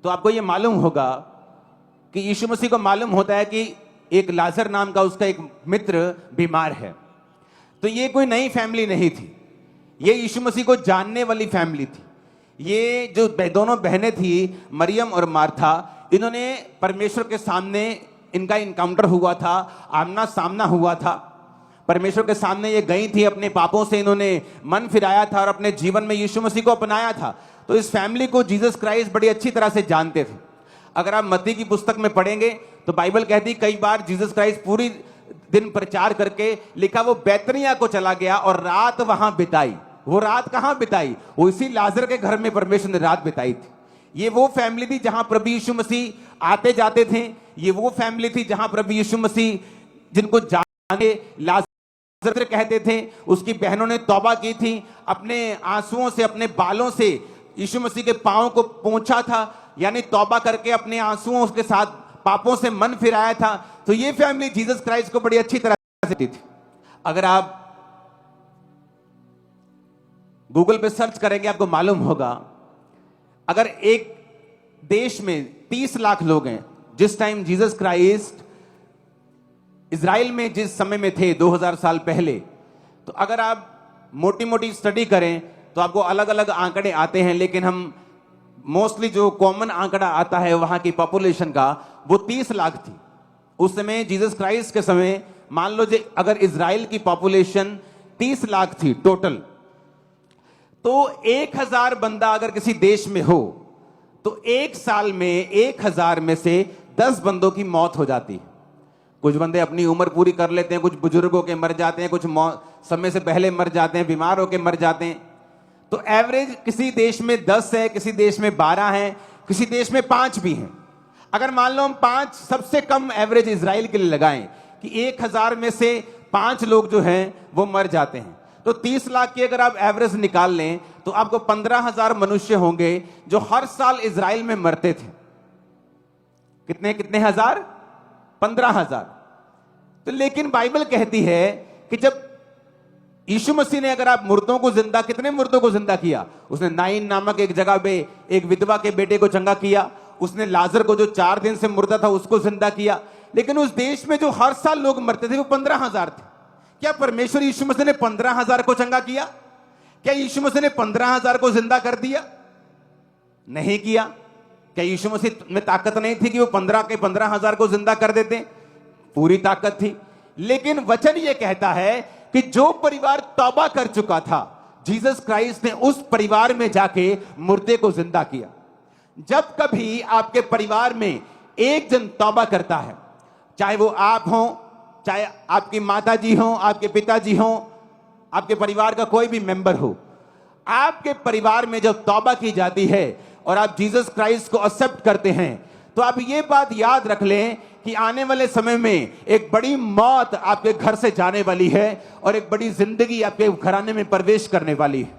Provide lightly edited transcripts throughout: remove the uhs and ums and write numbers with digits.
तो आपको ये मालूम होगा कि यीशु मसीह को मालूम होता है कि एक लाजर नाम का उसका एक मित्र बीमार है। तो ये कोई नई फैमिली नहीं थी, ये यीशु मसीह को जानने वाली फैमिली थी। ये जो दोनों बहनें थी, मरियम और मार्था, इन्होंने परमेश्वर के सामने इनका इनकाउंटर हुआ था, आमना सामना हुआ था। परमेश्वर के सामने ये गई थी, अपने पापों से इन्होंने मन फिराया था और अपने जीवन में यीशु मसीह को अपनाया था। तो इस फैमिली को जीसस क्राइस्ट बड़ी अच्छी तरह से जानते थे। अगर आप मत्ती की पुस्तक में पढ़ेंगे तो बाइबल कहती कई बार जीसस क्राइस्ट पूरी दिन प्रचार करके लिखा वो बैतनिया को चला गया और रात वहां बिताई। वो रात कहां बिताई? वो इसी लाजर के घर में परमेश्वर ने रात बिताई थी। ये वो फैमिली थी जहां प्रभु यीशु मसीह आते जाते थे। ये वो फैमिली थी जहां प्रभु यीशु मसीह जिनको जाने लाजर कहते थे, उसकी बहनों ने तौबा की थी, अपने आंसुओं से, अपने बालों से यीशु मसीह के पांव को पोंछा था, यानी तौबा करके अपने आंसुओं के साथ पापों से मन फिराया था। तो ये फैमिली जीसस क्राइस्ट को बड़ी अच्छी तरह से थी। अगर आप गूगल पे सर्च करेंगे आपको मालूम होगा, अगर एक देश में 30 लाख लोग हैं, जिस टाइम जीसस क्राइस्ट इजराइल में जिस समय में थे 2000 साल पहले, तो अगर आप मोटी मोटी स्टडी करें तो आपको अलग अलग आंकड़े आते हैं, लेकिन हम मोस्टली जो कॉमन आंकड़ा आता है वहां की पॉपुलेशन का, वो 30 लाख थी। उस समय जीसस क्राइस्ट के समय मान लो जे अगर इजराइल की पॉपुलेशन 30 लाख थी टोटल, तो 1000 बंदा अगर किसी देश में हो तो एक साल में 1000 में से 10 बंदों की मौत हो जाती है। कुछ बंदे अपनी उम्र पूरी कर लेते हैं, कुछ बुजुर्गों के मर जाते हैं, कुछ समय से पहले मर जाते हैं, बीमार होकर मर जाते हैं। तो एवरेज किसी देश में 10 है, किसी देश में 12 है, किसी देश में 5 भी हैं। अगर मान लो हम 5 सबसे कम एवरेज इजराइल के लिए लगाएं कि 1000 में से 5 लोग जो हैं वो मर जाते हैं, तो 30 लाख की अगर आप एवरेज निकाल लें तो आपको 15,000 मनुष्य होंगे जो हर साल इजराइल में मरते थे। कितने कितने हजार? 15,000। तो लेकिन बाइबल कहती है कि जब यीशु मसीह ने, अगर आप मुर्दों को जिंदा, कितने मुर्दों को जिंदा किया? उसने नाइन नामक एक जगह पे एक विधवा के बेटे को चंगा किया, उसने लाजर को जो 4 दिन से मुर्दा था उसको जिंदा किया। लेकिन उस देश में जो हर साल लोग मरते थे वो 15,000 थे। क्या परमेश्वर यीशु मसीह ने 15,000 को चंगा किया? क्या यीशु मसीह ने 15,000 को जिंदा कर दिया? नहीं किया। क्या यीशु मसीह में ताकत नहीं थी कि वो 15,000 को जिंदा कर देते? पूरी ताकत थी। लेकिन वचन ये कहता है कि जो परिवार तौबा कर चुका था, जीसस क्राइस्ट ने उस परिवार में जाके मुर्दे को जिंदा किया। जब कभी आपके परिवार में एक जन तौबा करता है, चाहे वो आप हो, चाहे आपकी माताजी हो, आपके पिताजी हो, आपके परिवार का कोई भी मेंबर हो, आपके परिवार में जब तौबा की जाती है और आप जीसस क्राइस्ट को एक्सेप्ट करते हैं, तो आप ये बात याद रख लें कि आने वाले समय में एक बड़ी मौत आपके घर से जाने वाली है और एक बड़ी जिंदगी आपके घराने में प्रवेश करने वाली है।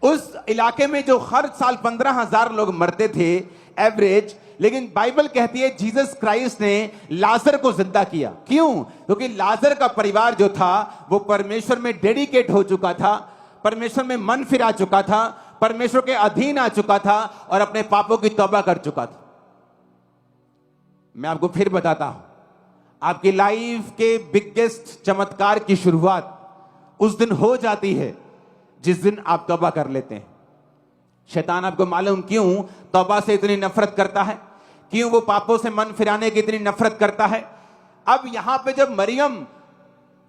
उस इलाके में जो हर साल 15,000 लोग मरते थे एवरेज, लेकिन बाइबल कहती है जीसस क्राइस्ट ने लाजर को जिंदा किया। क्यों? क्योंकि लाजर का परिवार जो था वो परमेश्वर में डेडिकेट हो चुका था, परमेश्वर में मन फिरा चुका था, परमेश्वर के अधीन आ चुका था और अपने पापों की तौबा कर चुका था। मैं आपको फिर बताता हूं, आपकी लाइफ के बिगेस्ट चमत्कार की शुरुआत उस दिन हो जाती है जिस दिन आप तौबा कर लेते हैं। शैतान आपको मालूम क्यों तौबा से इतनी नफरत करता है, क्यों वो पापों से मन फिराने की इतनी नफरत करता है। अब यहां पे जब मरियम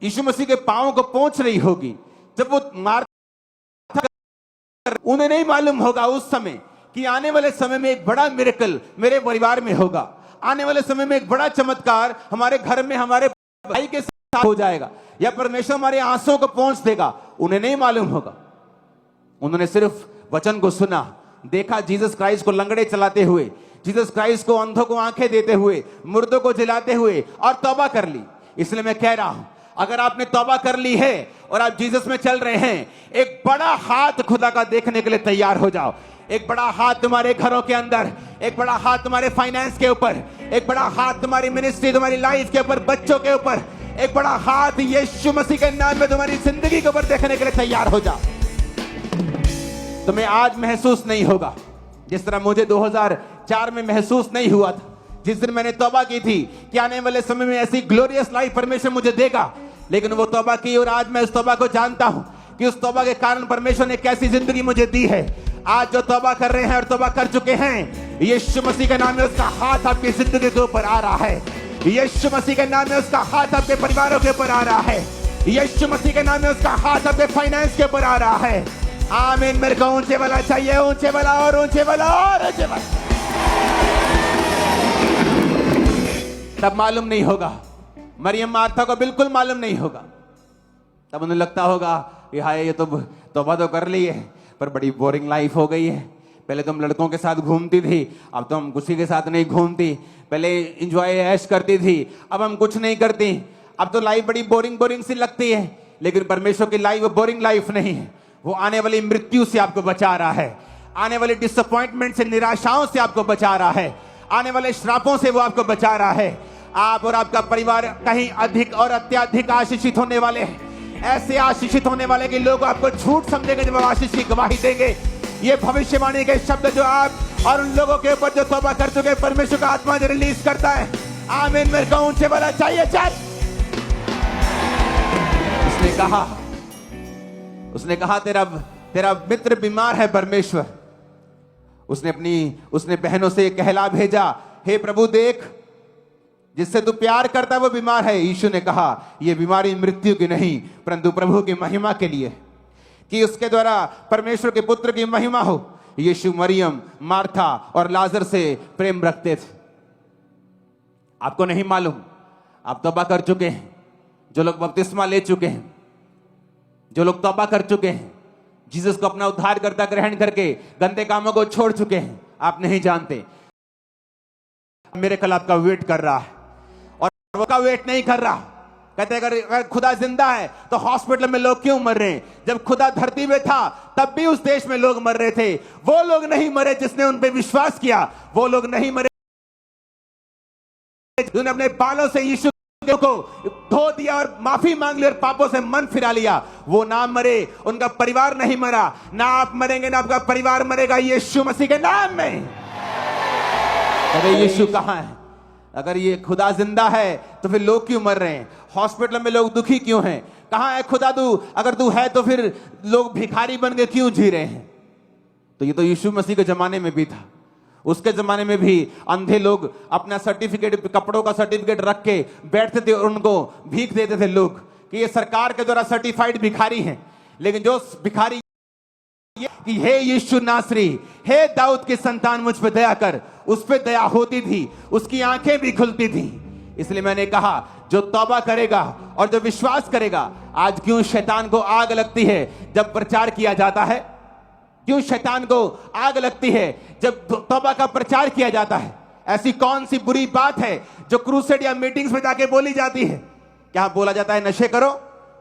यीशु मसीह के पांव को पोंछ रही होगी, जब वो मार्था, उन्हें नहीं मालूम होगा उस समय कि आने वाले समय में एक बड़ा मिरेकल मेरे परिवार में होगा, आने वाले समय में एक बड़ा चमत्कार हमारे घर में हमारे भाई के साथ हो जाएगा, या परमेश्वर हमारे आंसुओं को पोंछ देगा। उन्हें नहीं मालूम होगा। उन्होंने सिर्फ वचन को सुना, देखा जीसस क्राइस्ट को लंगड़े चलाते हुए, जीसस क्राइस्ट को अंधों को आंखें देते हुए, मुर्दों को जिलाते हुए, और तौबा कर ली। इसलिए मैं कह रहा हूं, अगर आपने तौबा कर ली है और आप जीसस में चल रहे हैं, एक बड़ा हाथ खुदा का देखने के लिए तैयार हो जाओ। एक बड़ा हाथ तुम्हारे घरों के अंदर, एक बड़ा हाथ तुम्हारे फाइनेंस के ऊपर, एक बड़ा हाथ तुम्हारी मिनिस्ट्री, तुम्हारी लाइफ के ऊपर, बच्चों के ऊपर, एक बड़ा हाथ यीशु मसीह के नाम में तुम्हारी जिंदगी के ऊपर देखने के लिए तैयार हो जाओ। तुम्हें आज महसूस नहीं होगा जिस तरह मुझे 2004 में महसूस नहीं हुआ था, जिस दिन मैंने तौबा की थी कि आने वाले समय में ऐसी ग्लोरियस लाइफ परमेश्वर मुझे देगा, लेकिन वो तौबा की और आज मैं उस तौबा को जानता हूं कि उस तौबा के कारण परमेश्वर ने कैसी जिंदगी मुझे दी है। आज जो तौबा कर रहे हैं और तौबा कर चुके हैं, यीशु मसीह के नाम में उसका हाथ आपकी जिंदगी के ऊपर आ रहा है। यीशु मसीह के नाम में उसका हाथ आपके परिवारों के ऊपर आ रहा है। यीशु मसीह के नाम में उसका हाथ आपके फाइनेंस के ऊपर आ रहा है। आमीन। मेरे को ऊंचे वाला चाहिए, ऊंचे वाला और ऊंचे वाला और ऊंचे वाला। तब मालूम नहीं होगा, मरियम मार्था को बिल्कुल मालूम नहीं होगा। तब उन्हें लगता होगा कि हाय ये तो तौबा तो कर ली है, पर बड़ी बोरिंग लाइफ हो गई है। पहले तुम लड़कों के साथ घूमती थी, अब तो हम किसी के साथ नहीं घूमती। पहले एंजॉय ऐश करती थी, अब हम कुछ नहीं करती। अब तो लाइफ बड़ी बोरिंग बोरिंग सी लगती है। लेकिन परमेश्वर की लाइफ बोरिंग लाइफ नहीं है। वो आने वाली मृत्यु से आपको बचा रहा है, आने वाले डिसअपॉइंटमेंट से, निराशाओं से आपको बचा रहा है, आने वाले श्रापों से वो आपको बचा रहा है। आप और आपका परिवार कहीं अधिक और अत्यधिक आशीषित होने वाले हैं। ऐसे आशीषित होने वाले कि लोग आपको झूठ समझेंगे जब आशीष की गवाही देंगे। ये भविष्यवाणी के शब्द जो आप और उन लोगों के ऊपर जो तौबा कर चुके परमेश्वर का आत्मा जो रिलीज करता है। आमीन। मेरे को ऊंचे वाला चाहिए। उसने कहा तेरा मित्र बीमार है परमेश्वर। उसने बहनों से कहला भेजा, हे प्रभु देख, जिससे तू प्यार करता है वो बीमार है। यीशु ने कहा यह बीमारी मृत्यु की नहीं परंतु प्रभु की महिमा के लिए, कि उसके द्वारा परमेश्वर के पुत्र की महिमा हो। यीशु मरियम, मार्था और लाजर से प्रेम रखते थे। आपको नहीं मालूम, आप तौबा कर चुके हैं। जो लोग बपतिस्मा ले चुके हैं, जो लोग तौबा कर चुके हैं, जीसस को अपना उद्धारकर्ता ग्रहण करके गंदे कामों को छोड़ चुके हैं, आप नहीं जानते मेरे कल आपका वेट कर रहा है। और वो का वेट नहीं कर रहा। कहते अगर खुदा जिंदा है तो हॉस्पिटल में लोग क्यों मर रहे हैं? जब खुदा धरती में था तब भी उस देश में लोग मर रहे थे। वो लोग नहीं मरे जिसने उन पे विश्वास किया। वो लोग नहीं मरे जिन्होंने अपने बालों से यीशु को धो दिया और माफी मांग ली और पापों से मन फिरा लिया। वो ना मरे, उनका परिवार नहीं मरा। ना आप मरेंगे ना आपका परिवार मरेगा, यीशु मसीह के नाम में। अरे यीशु कहां है? अगर ये खुदा जिंदा है तो फिर लोग क्यों मर रहे हैं? हॉस्पिटल में लोग दुखी क्यों हैं? कहां है खुदा तू? अगर तू है तो फिर लोग भिखारी बन के क्यों जी रहे हैं? तो ये तो यीशु मसीह के जमाने में भी था। उसके जमाने में भी अंधे लोग अपना सर्टिफिकेट, कपड़ों का सर्टिफिकेट रख के बैठते थे और उनको भीख देते थे लोग कि ये सरकार के द्वारा सर्टिफाइड भिखारी हैं। लेकिन जो भिखारी कि हे यीशु नासरी, हे दाऊद की संतान, मुझ पे दया कर, उस पे दया होती थी, उसकी आंखें भी खुलती थी। इसलिए मैंने कहा जो तौबा करेगा और जो विश्वास करेगा। आज क्यों शैतान को आग लगती है जब प्रचार किया जाता है? क्यों शैतान को आग लगती है जब तौबा का प्रचार किया जाता है? ऐसी कौन सी बुरी बात है जो क्रूसेड या मीटिंग्स में जाके बोली जाती है? क्या बोला जाता है नशे करो?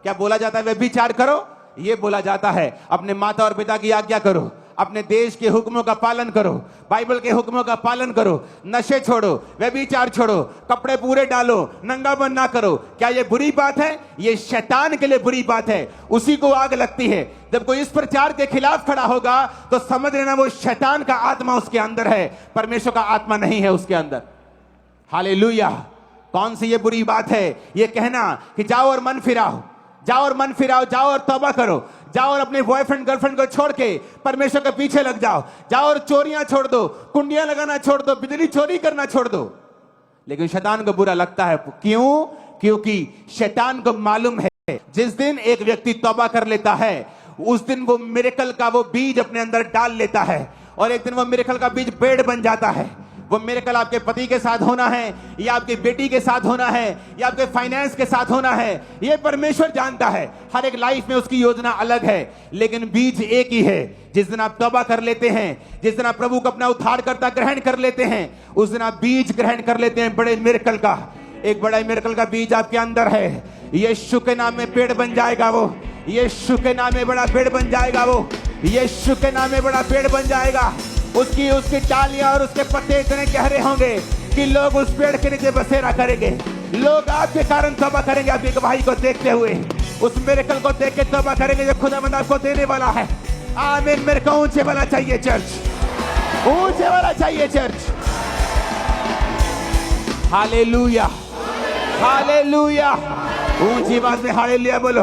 क्या बोला जाता है व्यभिचार करो? ये बोला जाता है अपने माता और पिता की आज्ञा करो, अपने देश के हुक्मों का पालन करो, बाइबल के हुक्मों का पालन करो, नशे छोड़ो, व्यभिचार छोड़ो, कपड़े पूरे डालो, नंगापन ना करो। क्या ये बुरी बात है? ये शैतान के लिए बुरी बात है। उसी को आग लगती है। जब कोई इस प्रचार के खिलाफ खड़ा होगा तो समझ लेना वो शैतान का आत्मा उसके अंदर है, परमेश्वर का आत्मा नहीं है उसके अंदर। हालेलुया। कौन सी ये बुरी बात है ये कहना कि जाओ और मन फिराओ, जाओ और मन फिराओ, जाओ और तौबा करो, जाओ और अपने बॉयफ्रेंड गर्लफ्रेंड को छोड़ के परमेश्वर के पीछे लग जाओ, जाओ और चोरियां छोड़ दो, कुंडियां लगाना छोड़ दो, बिजली चोरी करना छोड़ दो। लेकिन शैतान को बुरा लगता है। क्यों? क्योंकि शैतान को मालूम है जिस दिन एक व्यक्ति तौबा कर लेता है उस दिन वो मिरेकल का वो बीज अपने अंदर डाल लेता है और एक दिन वो मिरेकल का बीज पेड़ बन जाता है। वो मिरेकल आपके पति के साथ होना है या आपकी बेटी के साथ होना है या आपके फाइनेंस के साथ होना है, ये परमेश्वर जानता है। हर एक लाइफ में उसकी योजना अलग है, लेकिन बीज एक ही है। जिस दिन आप तौबा कर लेते हैं, जिस दिन आप प्रभु को अपना उद्धारकर्ता ग्रहण कर लेते हैं, उस दिन आप बीज ग्रहण कर लेते हैं बड़े मिरेकल का। एक बड़ा मिरेकल का बीज आपके अंदर है। यीशु के नाम में पेड़ बन जाएगा वो, यीशु के नाम में बड़ा पेड़ बन जाएगा वो, यीशु के नाम में बड़ा पेड़ बन जाएगा। उसकी डालियां और उसके पत्ते इतने गहरे होंगे कि लोग उस पेड़ के नीचे बसेरा करेंगे। लोग आपके कारण तौबा करेंगे, आपकी गवाही को देखते हुए, उस मिरेकल को देख के तौबा करेंगे जो खुदावंद आपको देने वाला है। आमीन। मेरे को ऊंचे वाला चाहिए चर्च। ऊंचे वाला चाहिए चर्च। हालेलुया, हालेलुया, ऊंची आवाज में हालेलुया बोलो।